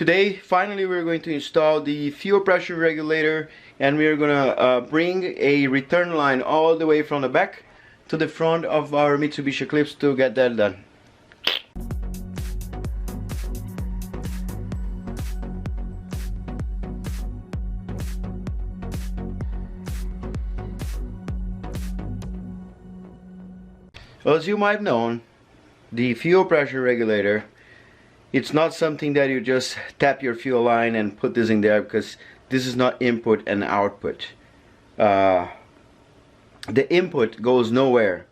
Today, finally, we're going to install the fuel pressure regulator, and we're gonna bring a return line all the way from the back to the front of our Mitsubishi Eclipse to get that done. As you might have known, the fuel pressure regulator, it's not something that you just tap your fuel line and put this in there, because this is not input and output. The input goes nowhere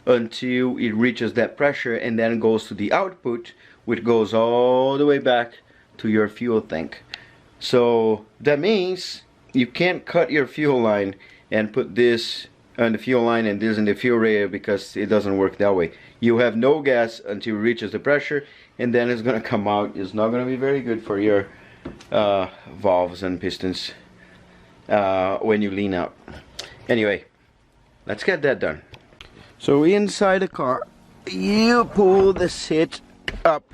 until it reaches that pressure, and then goes to the output, which goes all the way back to your fuel tank. So that means you can't cut your fuel line and put this on the fuel line and this in the fuel radiator, because it doesn't work that way. You have no gas until it reaches the pressure, and then it's gonna come out. It's not gonna be very good for your valves and pistons when you lean out. Anyway, let's get that done. So inside the car, you pull the seat up,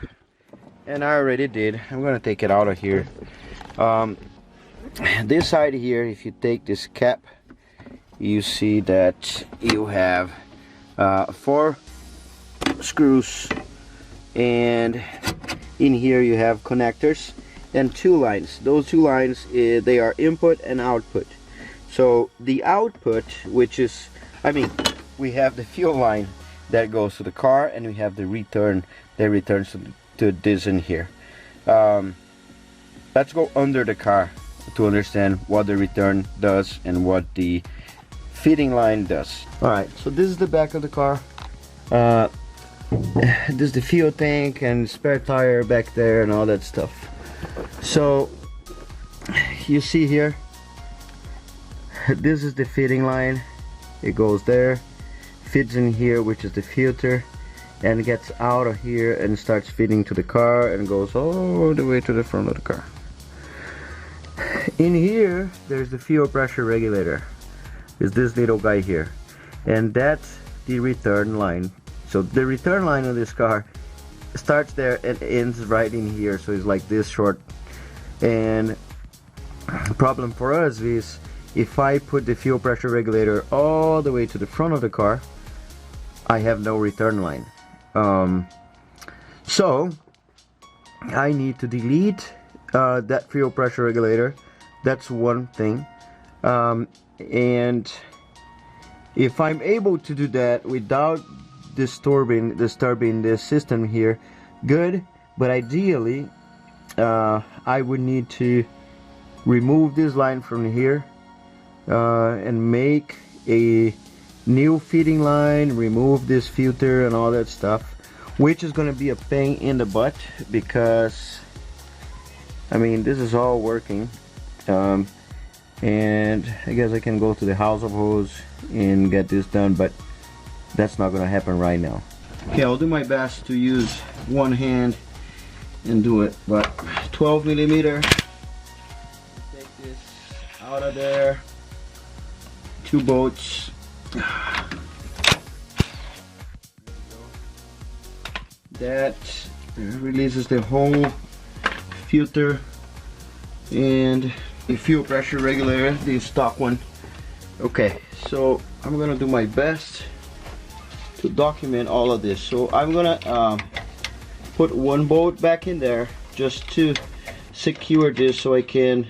and I already did. I'm gonna take it out of here. This side here, if you take this cap, you see that you have 4 screws, and in here you have connectors and 2 lines. Those 2 lines, they are input and output. So the output, which is, we have the fuel line that goes to the car, and we have the return that returns to this in here. Let's go under the car to understand what the return does and what the feeding line does. Alright, so this is the back of the car. This is the fuel tank and spare tire back there and all that stuff. So you see here, this is the feeding line. It goes there, feeds in here, which is the filter, and gets out of here and starts feeding to the car and goes all the way to the front of the car. In here, there's the fuel pressure regulator. Is this little guy here, and that's the return line. So the return line of this car starts there and ends right in here, so it's like this short. And the problem for us is, if I put the fuel pressure regulator all the way to the front of the car, I have no return line. So I need to delete that fuel pressure regulator. That's one thing. And if I'm able to do that without disturbing this system here, good. But ideally, I would need to remove this line from here and make a new feeding line, remove this filter and all that stuff, which is going to be a pain in the butt, because this is all working. And I guess I can go to the house of hose and get this done, but that's not gonna happen right now. Okay, I'll do my best to use one hand and do it, but 12 millimeter. Take this out of there. 2 bolts. That releases the whole filter and the fuel pressure regulator, the stock one. Okay, so I'm gonna do my best to document all of this. So I'm gonna put 1 bolt back in there just to secure this, so I can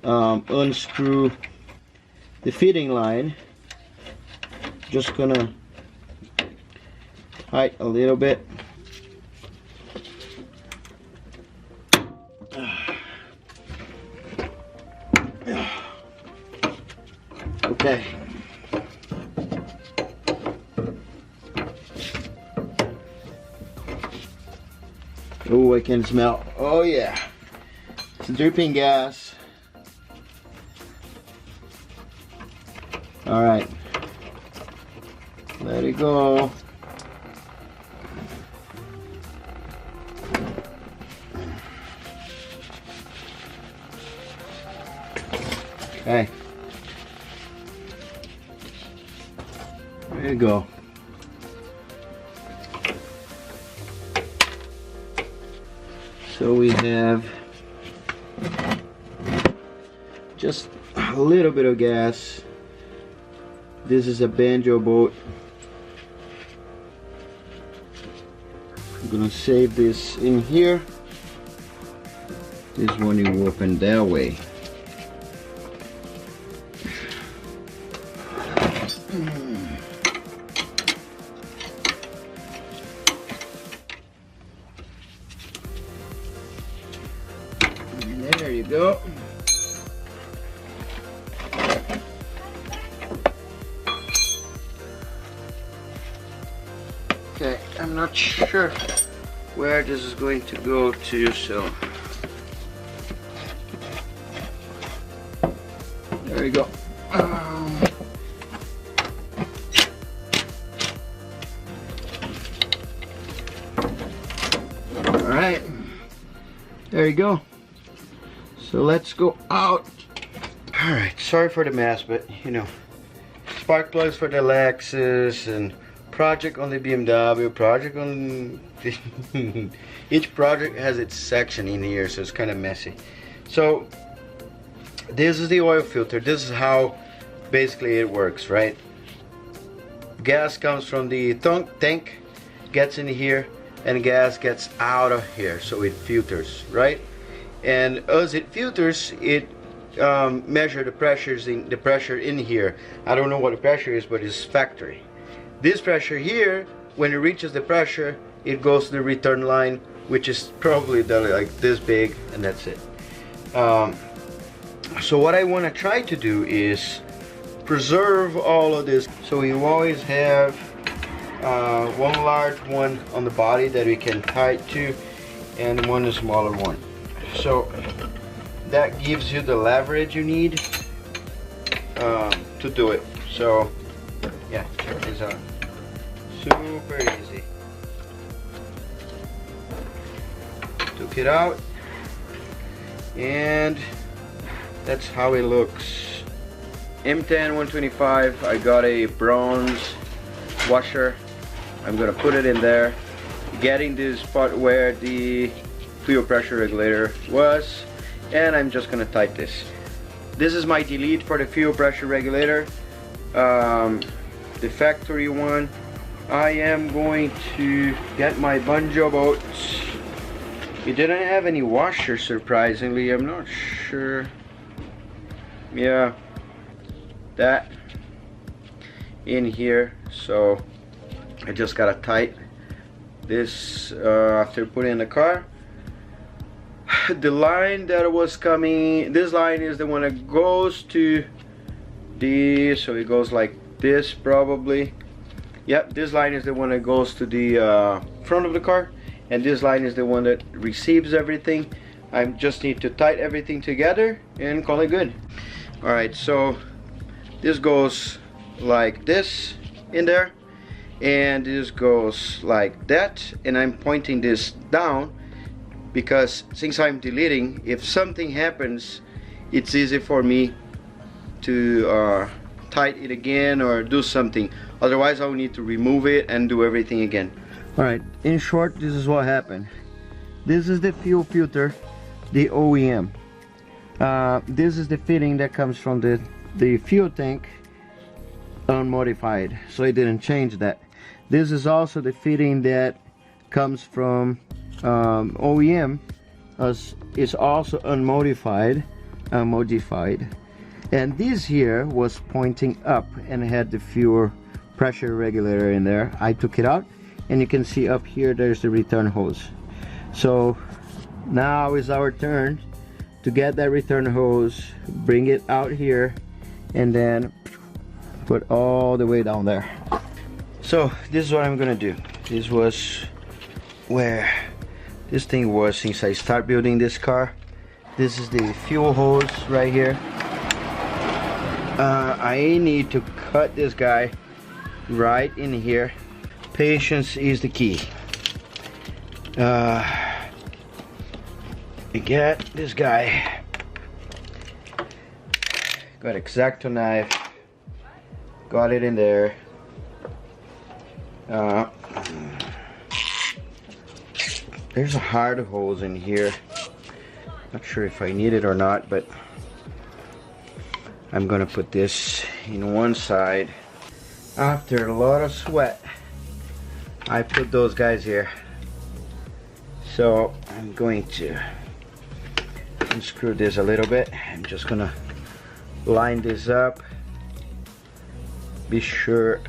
unscrew the feeding line. Just gonna height a little bit. Okay. Oh, I can smell. Oh yeah, it's dripping gas. All right, let it go. Okay. There you go. So we have just a little bit of gas. This is a banjo bolt. I'm gonna save this in here. This one you open that way. And there you go. Okay, I'm not sure where this is going to go to, so there you go. Alright, there you go. So let's go out. Alright, sorry for the mess, but you know, spark plugs for the Lexus and project on the BMW, project on the each project has its section in here, so it's kind of messy. So this is the oil filter. This is how basically it works, right? Gas comes from the tank, gets in here, and gas gets out of here, so it filters, right? And as it filters, it measure the pressure in here. I don't know what the pressure is, but it's factory. This pressure here, when it reaches the pressure, it goes to the return line, which is probably like this big, and that's it. So what I want to try to do is preserve all of this. So you always have one large one on the body that we can tie it to, and one smaller one. So that gives you the leverage you need to do it. So yeah, check this out. Super easy. Took it out, and that's how it looks. M10 125. I got a bronze washer. I'm gonna put it in there, getting this spot where the fuel pressure regulator was, and I'm just gonna tighten this. This is my delete for the fuel pressure regulator, the factory one. I am going to get my banjo bolts. It didn't have any washer, surprisingly. I'm not sure. Yeah, that in here. So I just gotta tighten this after putting in the car. The line that was coming, this line is the one that goes to the, so it goes like this probably. Yep, this line is the one that goes to the front of the car, and this line is the one that receives everything. I just need to tighten everything together and call it good. Alright, so this goes like this in there, and this goes like that, and I'm pointing this down because since I'm deleting, if something happens, it's easy for me to tighten it again or do something. Otherwise I'll need to remove it and do everything again. Alright, in short, this is what happened. This is the fuel filter, the OEM. This is the fitting that comes from the fuel tank unmodified, so I didn't change that. This is also the fitting that comes from OEM, as it's also unmodified, and this here was pointing up and had the fuel pressure regulator in there. I took it out, and you can see up here there's the return hose. So now is our turn to get that return hose, bring it out here, and then put all the way down there. So this is what I'm gonna do. This was where this thing was since I started building this car. This is the fuel hose right here. I need to cut this guy right in here. Patience is the key. Get this guy. Got X-Acto knife. Got it in there. there's a hard hose in here. Not sure if I need it or not, but I'm gonna put this in one side. After a lot of sweat, I put those guys here. So I'm going to unscrew this a little bit. I'm just gonna line this up. Be sure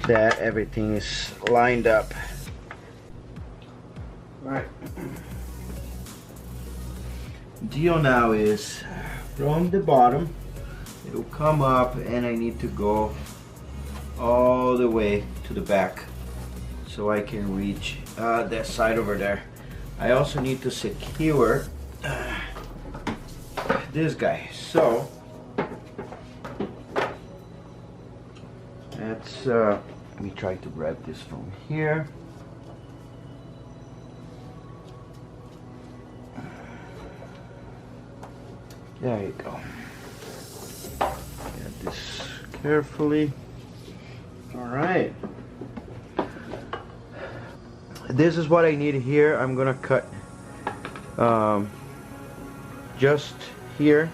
that everything is lined up. Right. Deal now is from the bottom, it'll come up, and I need to go all the way to the back so I can reach that side over there. I also need to secure this guy. So that's let me try to grab this from here. There you go. Get this carefully. All right. This is what I need here. I'm gonna cut just here,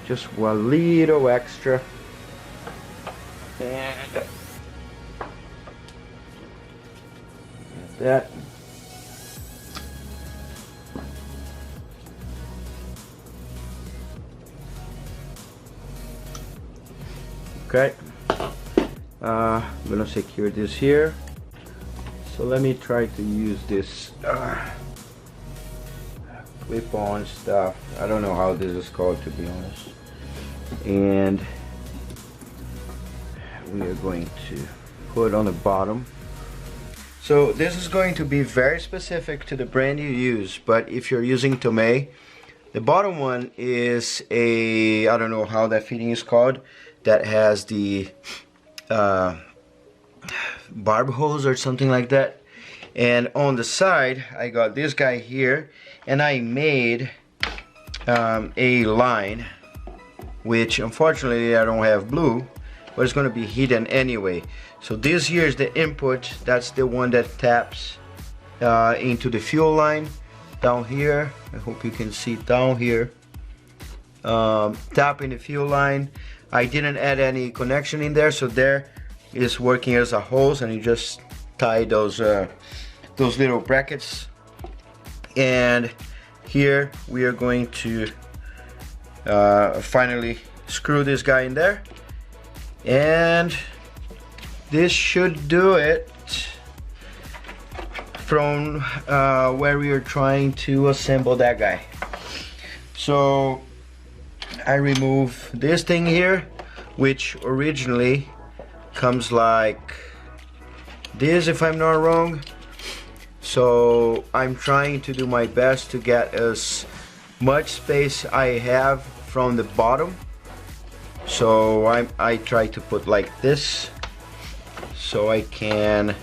just a little extra, and that. Okay, I'm gonna secure this here. So let me try to use this clip-on stuff. I don't know how this is called, to be honest. And we are going to put on the bottom. So this is going to be very specific to the brand you use, but if you're using Tomei, the bottom one is a, I don't know how that fitting is called, that has the barb hose or something like that. And on the side I got this guy here, and I made a line, which unfortunately I don't have blue, but it's going to be hidden anyway. So this here is the input. That's the one that taps into the fuel line down here. I hope you can see down here, tapping the fuel line. I didn't add any connection in there, so there is working as a hose, and you just tie those little brackets. And here we are going to finally screw this guy in there, and this should do it from where we are trying to assemble that guy. So I remove this thing here, which originally comes like this, if I'm not wrong. So I'm trying to do my best to get as much space I have from the bottom. So I try to put like this, so I can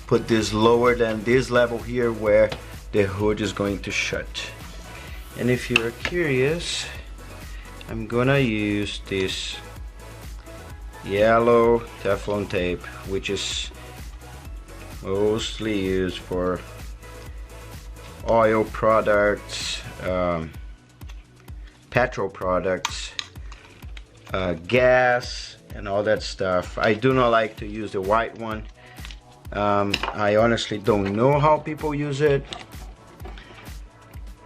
put this lower than this level here where the hood is going to shut. And if you're curious, I'm gonna use this yellow Teflon tape, which is mostly used for oil products, petrol products, gas, and all that stuff. I do not like to use the white one. I honestly don't know how people use it,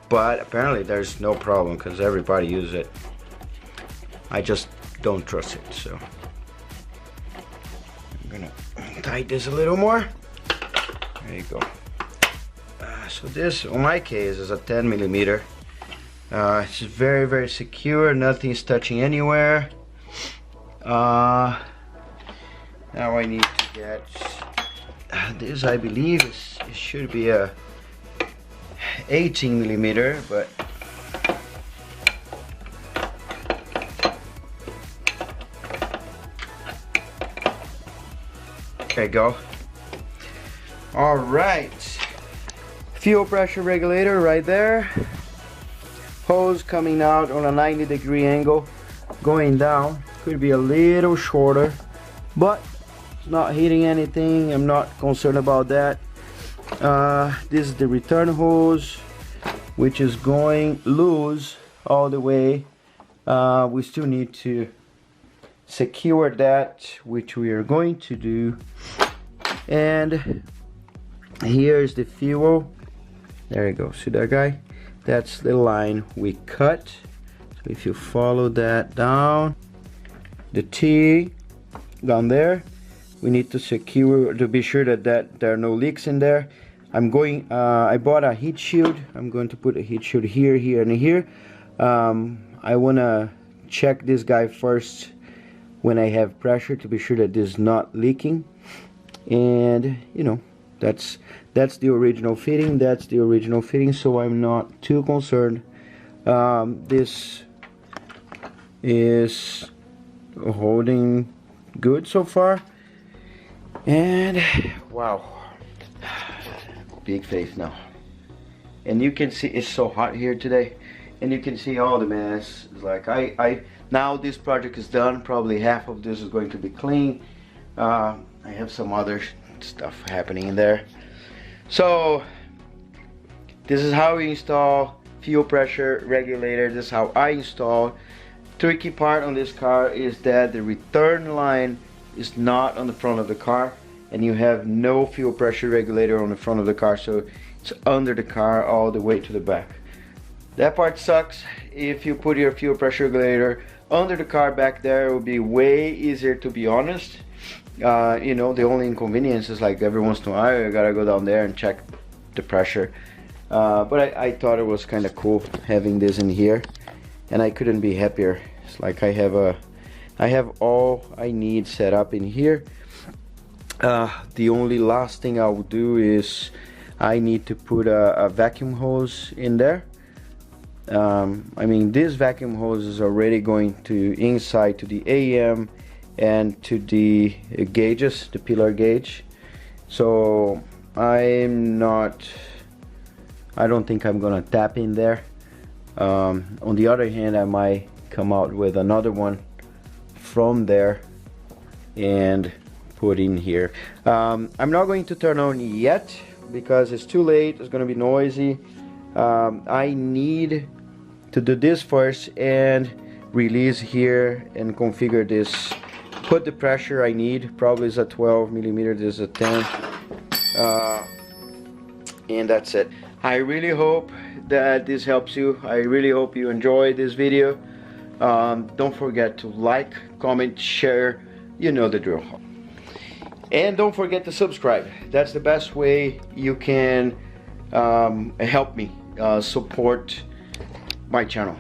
but apparently there's no problem because everybody uses it. I just don't trust it, so I'm gonna tighten this a little more. There you go. So this, on my case, is a 10 millimeter. It's very, very secure. Nothing's touching anywhere. Now I need to get this. I believe it should be a 18 millimeter, but there you go. All right, fuel pressure regulator right there. Hose coming out on a 90-degree angle, going down. Could be a little shorter, but it's not hitting anything. I'm not concerned about that. This is the return hose, which is going loose all the way. We still need to secure that, which we are going to do. And here's the fuel. There you go. See that guy? That's the line we cut. So if you follow that down, the T down there, we need to secure to be sure that there are no leaks in there. I'm going. I bought a heat shield. I'm going to put a heat shield here, here, and here. I wanna check this guy first when I have pressure to be sure that this is not leaking. And you know, that's the original fitting. That's the original fitting. So I'm not too concerned. This is holding good so far. And wow, big faith now. And you can see it's so hot here today, and you can see all the mess. It's like now this project is done. Probably half of this is going to be clean. I have some other stuff happening in there. So this is how we install fuel pressure regulator. This is how I install. Tricky part on this car is that the return line is not on the front of the car, and you have no fuel pressure regulator on the front of the car, so it's under the car all the way to the back. That part sucks. If you put your fuel pressure regulator under the car back there, it would be way easier, to be honest. You know, the only inconvenience is like every once in a while you gotta go down there and check the pressure. But I thought it was kind of cool having this in here, and I couldn't be happier. It's like I have all I need set up in here. The only last thing I will do is I need to put a vacuum hose in there. I mean, this vacuum hose is already going to inside to the AM and to the gauges, the pillar gauge. So I don't think I'm gonna tap in there. On the other hand, I might come out with another one from there and put in here. I'm not going to turn on yet because it's too late. It's gonna be noisy. I need to do this first and release here and configure this. Put the pressure I need. Probably is a 12 millimeter. This is a 10. And that's it. I really hope that this helps you. I really hope you enjoyed this video. Don't forget to like, comment, share. You know the drill. And don't forget to subscribe. That's the best way you can help me support my channel.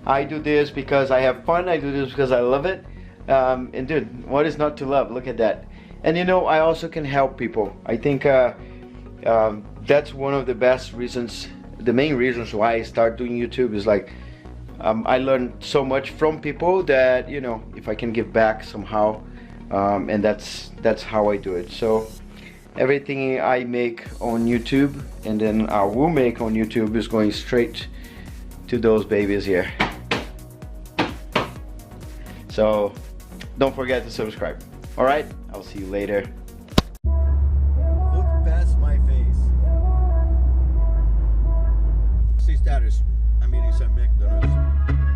I do this because I have fun. I do this because I love it. And dude, what is not to love? Look at that. And you know, I also can help people. I think that's one of the best reasons, the main reasons why I start doing YouTube is like I learned so much from people that, you know, if I can give back somehow, and that's how I do it. So everything I make on YouTube and then I will make on YouTube is going straight to those babies here. So don't forget to subscribe. All right, I'll see you later. Look past my face. See status. I'm eating some McDonald's.